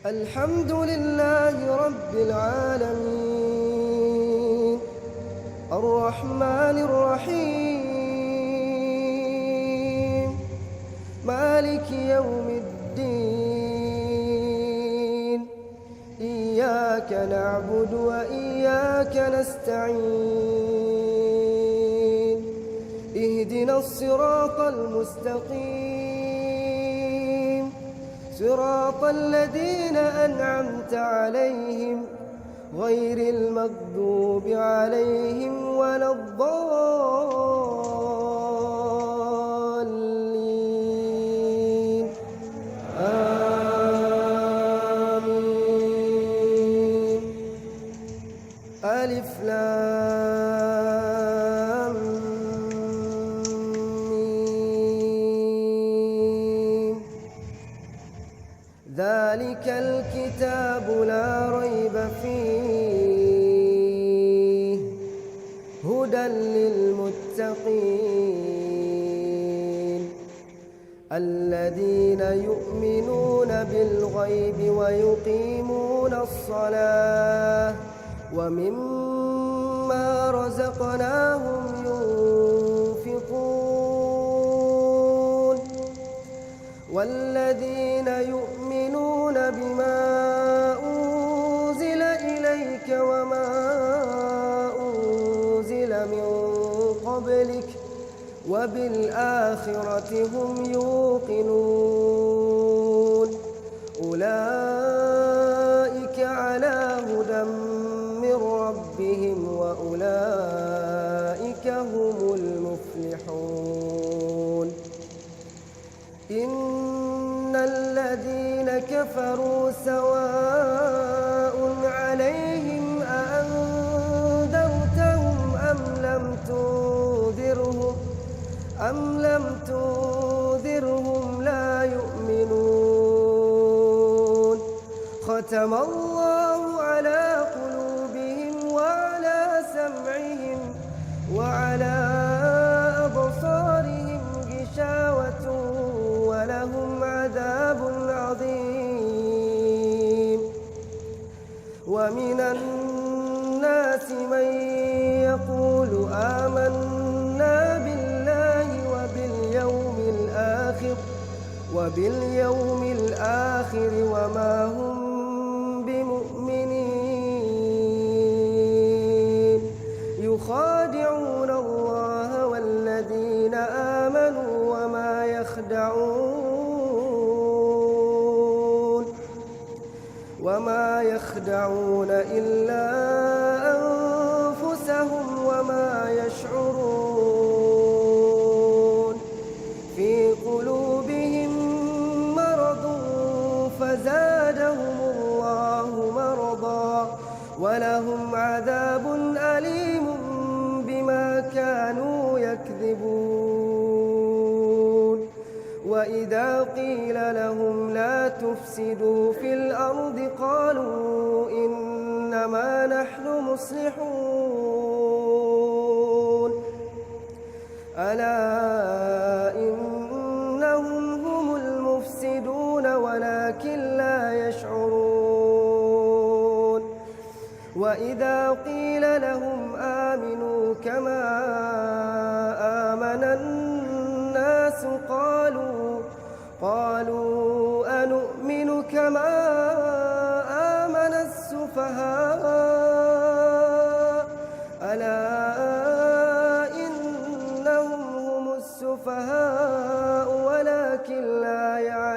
الحمد لله رب العالمين الرحمن الرحيم مالك يوم الدين إياك نعبد وإياك نستعين اهدنا الصراط المستقيم صراط الذين أنعمت عليهم غير المغضوب عليهم ولا الضالين آمين. ألف لام ميم. ذلك الكتاب لا ريب فيه هدى للمتقين الذين يؤمنون بالغيب ويقيمون الصلاة ومما رزقناهم ينفقون والذين يؤمنون بما أنزل إليك وما أنزل من قبلك وبالآخرة هم يوقنون أولئك على هدى من ربهم وأولئك هم المفلحون. إن الذين كفروا سواء عليهم أأنذرتهم أم لم تنذرهم لا يؤمنون. ختم الله على قلوبهم وعلى سمعهم وعلى أبصارهم غشاوة ولهم عذاب عظيم. ومن الناس من يقول آمنا بالله وباليوم الآخر وما هم بمؤمنين يخادعون الله والذين آمنوا وما يخدعون إلا أنفسهم وما يشعرون. في قلوبهم مرض فزادهم الله مرضا ولهم عذاب أليم بما كانوا يكذبون. وإذا قيل لهم لا تفسدوا في الأرض قالوا إنما نحن مصلحون ألا إنهم هم المفسدون ولكن لا يشعرون. وإذا قيل لهم آمنوا كما آمن الناس قالوا أنؤمن كما آمن السفهاء ألا إنهم هم السفهاء ولكن لا يعلمون.